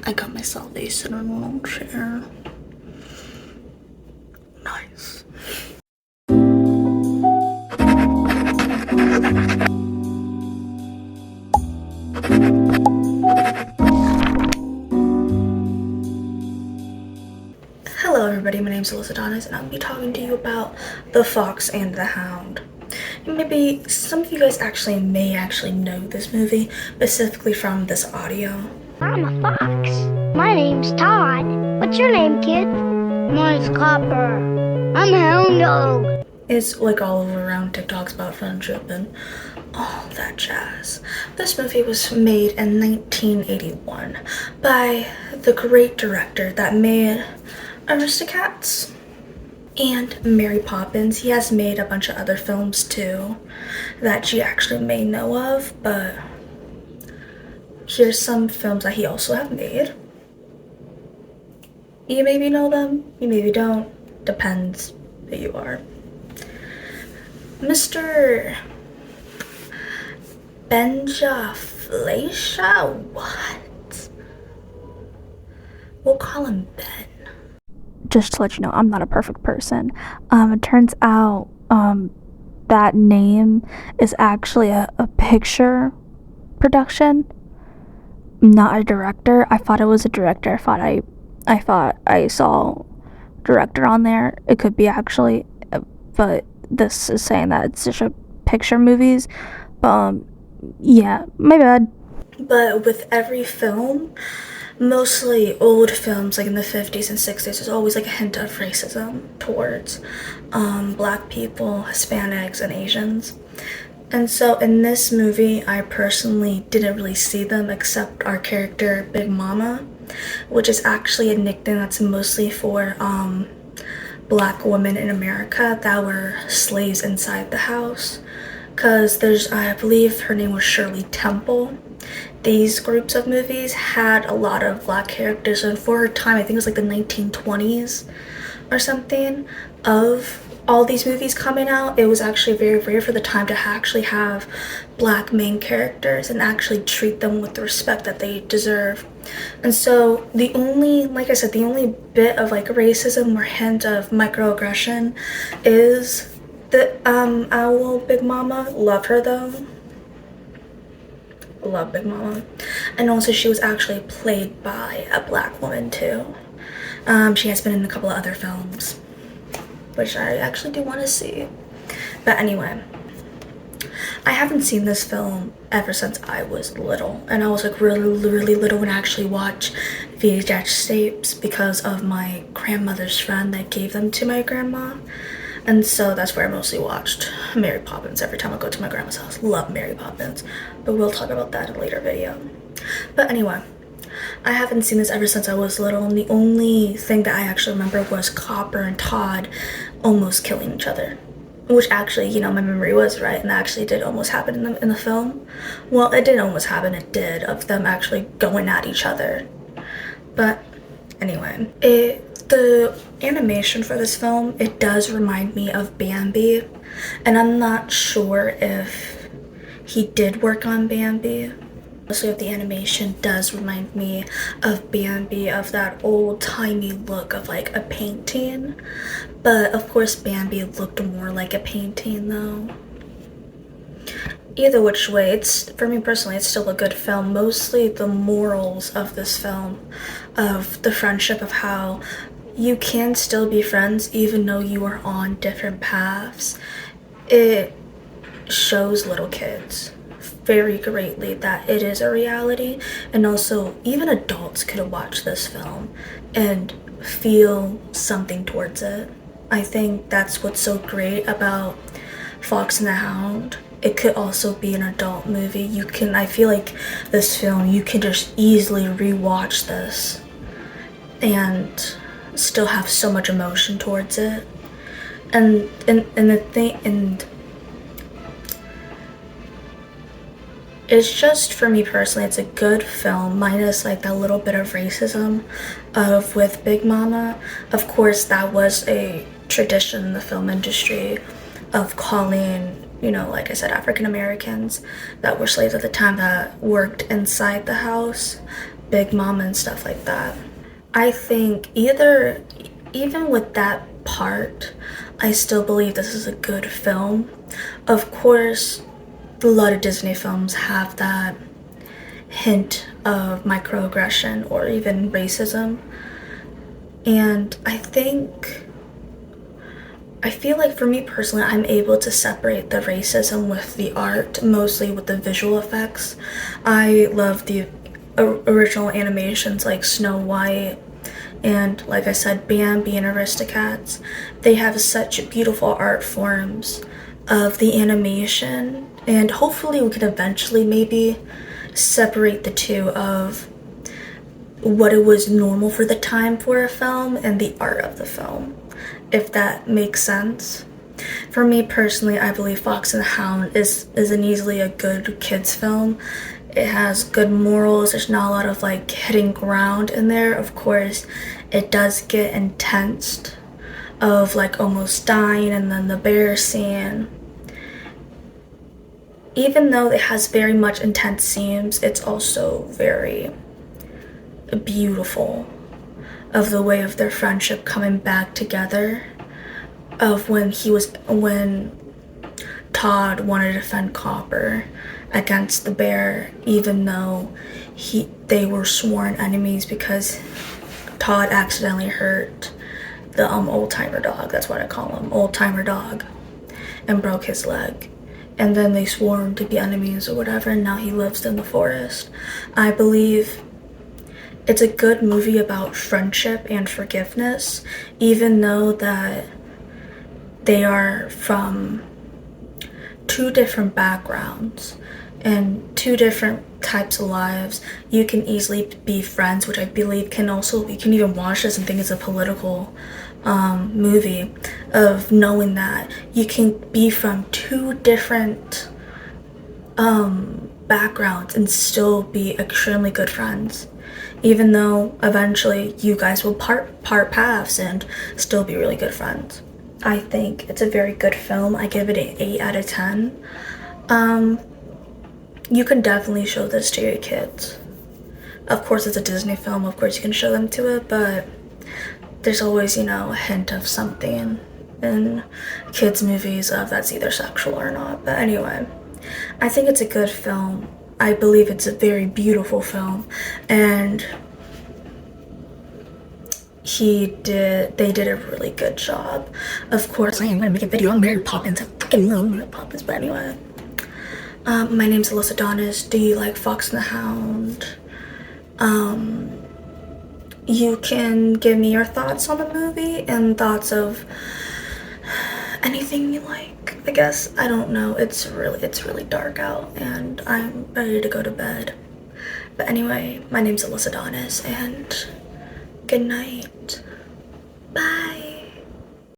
I got myself a cinnamon chair. Nice. Hello everybody, my name is Alyssa Donis and I'll be talking to you about The Fox and the Hound. Maybe some of you guys may actually know this movie, specifically from this audio. I'm a fox. My name's Todd. What's your name, kid? Mine's Copper. I'm a hound dog. It's like all over around TikToks about friendship and all that jazz. This movie was made in 1981 by the great director that made Aristocats and Mary Poppins. He has made a bunch of other films too that you actually may know of, but here's some films that he also have made. You maybe know them, you maybe don't, depends who you are. Mr. Benja Fleischer? What? We'll call him Ben. Just to let you know, I'm not a perfect person. It turns out that name is actually a picture production, not a director. I thought it was a director. I thought I saw director on there. It could be actually, but this is saying that it's just a picture movies. Yeah, my bad. But with every film, mostly old films like in the 50s and 60s, there's always like a hint of racism towards black people, Hispanics, and Asians. And so in this movie, I personally didn't really see them except our character Big Mama, which is actually a nickname that's mostly for black women in America that were slaves inside the house. Because I believe her name was Shirley Temple. These groups of movies had a lot of black characters, and for her time, I think it was like the 1920s or something, of all these movies coming out, it was actually very rare for the time to actually have black main characters and actually treat them with the respect that they deserve. And so the only bit of like racism or hint of microaggression is the owl Big Mama. Love her though. Love Big Mama. And also she was actually played by a black woman too. She has been in a couple of other films, which I actually do want to see. But anyway, I haven't seen this film ever since I was little, and I was like really little when I actually watched VHS tapes because of my grandmother's friend that gave them to my grandma. And so that's where I mostly watched Mary Poppins every time I go to my grandma's house. Love Mary Poppins, but we'll talk about that in a later video. But anyway, I haven't seen this ever since I was little, and the only thing that I actually remember was Copper and Todd almost killing each other. Which actually, my memory was right, and that actually did almost happen in the film. Well, it didn't almost happen, it did, of them actually going at each other. But anyway, the animation for this film, it does remind me of Bambi, and I'm not sure if he did work on Bambi. Mostly of the animation does remind me of Bambi, of that old-timey look of like a painting, but of course Bambi looked more like a painting though. Either which way, for me personally, it's still a good film. Mostly the morals of this film, of the friendship, of how you can still be friends even though you are on different paths. It shows little kids very greatly that it is a reality, and also even adults could watch this film and feel something towards it. I think that's what's so great about Fox and the Hound. It could also be an adult movie. I feel like this film, you can just easily rewatch this and still have so much emotion towards it. And it's just, for me personally, it's a good film, minus like that little bit of racism with Big Mama. Of course, that was a tradition in the film industry of calling, like I said, African Americans that were slaves at the time that worked inside the house Big Mama and stuff like that. I think even with that part, I still believe this is a good film. Of course, a lot of Disney films have that hint of microaggression or even racism. And I feel like for me personally, I'm able to separate the racism with the art, mostly with the visual effects. I love the original animations like Snow White and, like I said, Bambi and Aristocats. They have such beautiful art forms of the animation, and hopefully we can eventually maybe separate the two of what it was normal for the time for a film and the art of the film, if that makes sense. For me personally, I believe Fox and the Hound is an easily a good kids film. It has good morals. There's not a lot of like hitting ground in there. Of course, it does get intense of like almost dying and then the bear scene. Even though it has very much intense scenes, it's also very beautiful of the way of their friendship coming back together, of when Todd wanted to defend Copper against the bear, even though they were sworn enemies because Todd accidentally hurt the old-timer dog, that's what I call him, old-timer dog, and broke his leg. And then they swore to be enemies or whatever, and now he lives in the forest. I believe it's a good movie about friendship and forgiveness, even though that they are from two different backgrounds and two different types of lives. You can easily be friends, which I believe you can even watch this and think it's a political movie, of knowing that you can be from two different backgrounds and still be extremely good friends, even though eventually you guys will part paths and still be really good friends. I think it's a very good film. I give it an 8 out of 10. You can definitely show this to your kids. Of course, it's a Disney film. Of course, you can show them to it, but there's always, a hint of something in kids' movies of that's either sexual or not. But anyway, I think it's a good film. I believe it's a very beautiful film, and they did a really good job. Of course, I am gonna make a video on Mary Poppins. I fucking love Mary Poppins, but anyway. My name's Alyssa Donis. Do you like Fox and the Hound? You can give me your thoughts on the movie and thoughts of anything you like. I guess, I don't know. It's really dark out and I'm ready to go to bed. But anyway, my name's Alyssa Donis and good night. Bye.